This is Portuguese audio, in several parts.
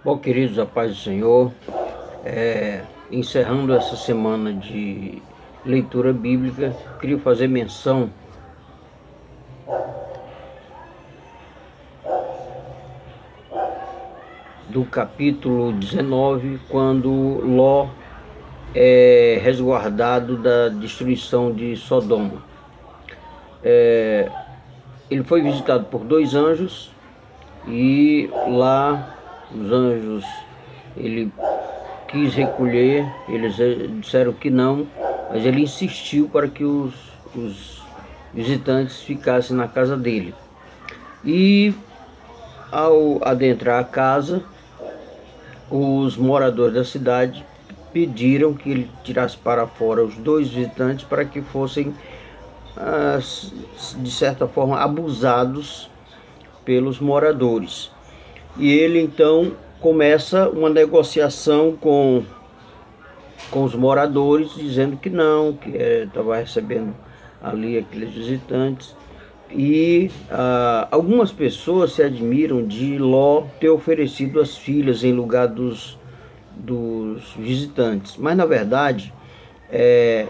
Bom, queridos, a paz do Senhor, encerrando essa semana de leitura bíblica, queria fazer menção do capítulo 19, quando Ló é resguardado da destruição de Sodoma. Ele foi visitado por dois anjos e lá os anjos, ele quis recolher, eles disseram que não, mas ele insistiu para que os visitantes ficassem na casa dele. E ao adentrar a casa, os moradores da cidade pediram que ele tirasse para fora os dois visitantes para que fossem, de certa forma, abusados pelos moradores. E ele então começa uma negociação com os moradores, dizendo que não, que estava recebendo ali aqueles visitantes. E algumas pessoas se admiram de Ló ter oferecido as filhas em lugar dos visitantes. Mas na verdade,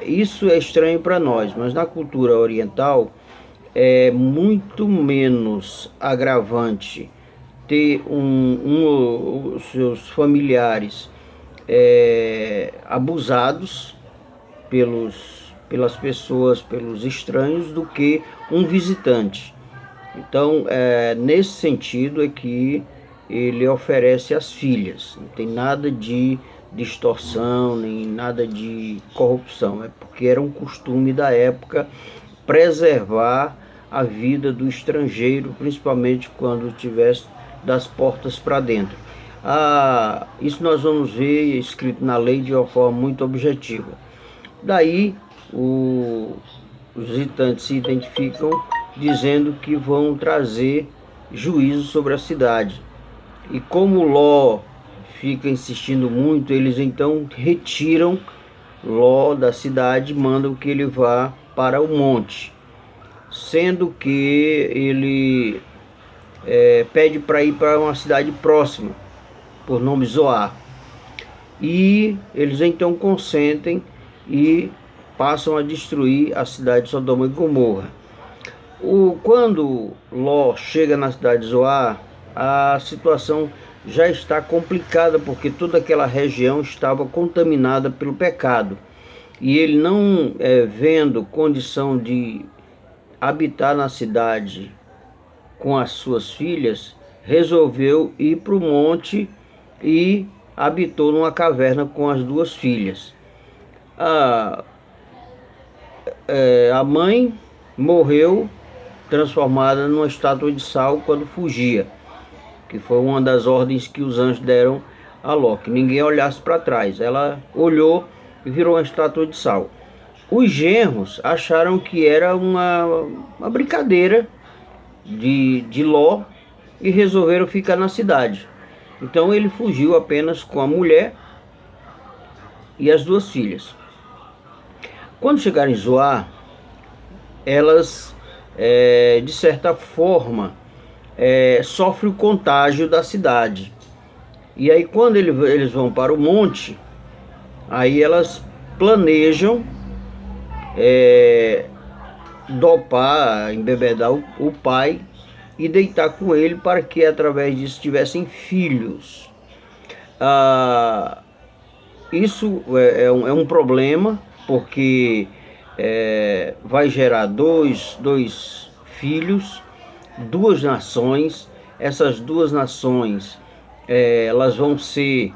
isso é estranho para nós, mas na cultura oriental é muito menos agravante ter os seus familiares abusados pelas pessoas, pelos estranhos, do que um visitante. Então, nesse sentido é que ele oferece as filhas. Não tem nada de distorção, nem nada de corrupção. É porque era um costume da época preservar a vida do estrangeiro, principalmente quando estivesse das portas para dentro. Isso nós vamos ver escrito na lei de uma forma muito objetiva. Daí os visitantes se identificam dizendo que vão trazer juízo sobre a cidade. E como Ló fica insistindo muito, eles então retiram Ló da cidade e mandam que ele vá para o monte, sendo que ele pede para ir para uma cidade próxima, por nome Zoar. E eles então consentem e passam a destruir a cidade de Sodoma e Gomorra. Quando Ló chega na cidade de Zoar, a situação já está complicada, porque toda aquela região estava contaminada pelo pecado. E ele, não vendo condição de habitar na cidade com as suas filhas, resolveu ir para o monte e habitou numa caverna com as duas filhas. A mãe morreu transformada numa estátua de sal quando fugia, que foi uma das ordens que os anjos deram a Ló, que ninguém olhasse para trás. Ela olhou e virou uma estátua de sal. Os genros acharam que era uma brincadeira de Ló e resolveram ficar na cidade. Então ele fugiu apenas com a mulher e as duas filhas. Quando chegaram em Zoar, elas, de certa forma, sofrem o contágio da cidade. E aí quando eles vão para o monte, aí elas planejam dopar, embebedar o pai e deitar com ele para que através disso tivessem filhos. Isso é um problema, porque vai gerar dois filhos, duas nações. Essas duas nações elas vão ser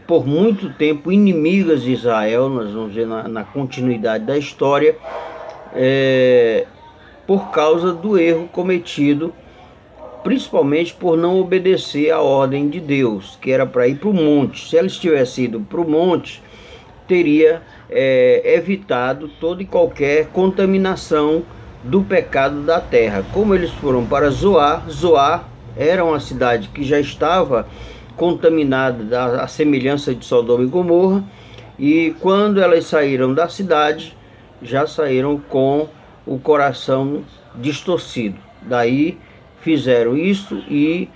por muito tempo inimigas de Israel. Nós vamos ver na continuidade da história, por causa do erro cometido, principalmente por não obedecer à ordem de Deus, que era para ir para o monte. Se eles tivessem ido para o monte, teria evitado toda e qualquer contaminação do pecado da terra. Como eles foram para Zoar, Zoar era uma cidade que já estava contaminada à semelhança de Sodoma e Gomorra, e quando elas saíram da cidade, já saíram com o coração distorcido. Daí fizeram isso, e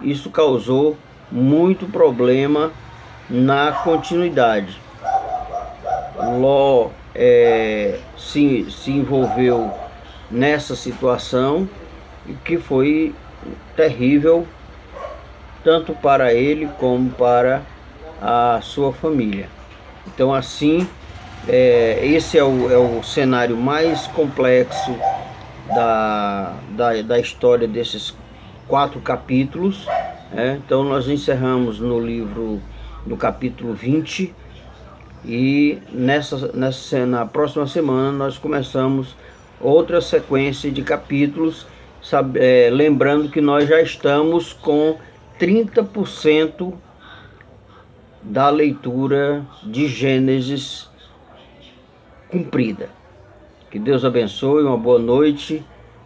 isso causou muito problema na continuidade. Ló se envolveu nessa situação, que foi terrível tanto para ele como para a sua família. Então, assim, esse é o cenário mais complexo da história desses 4 capítulos. Então, nós encerramos no capítulo 20, e na próxima semana nós começamos outra sequência de capítulos, lembrando que nós já estamos com 30% da leitura de Gênesis cumprida. Que Deus abençoe, uma boa noite,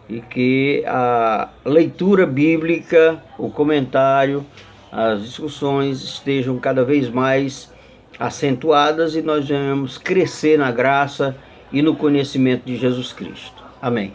e que a leitura bíblica, o comentário, as discussões estejam cada vez mais acentuadas e nós venhamos crescer na graça e no conhecimento de Jesus Cristo. Amém.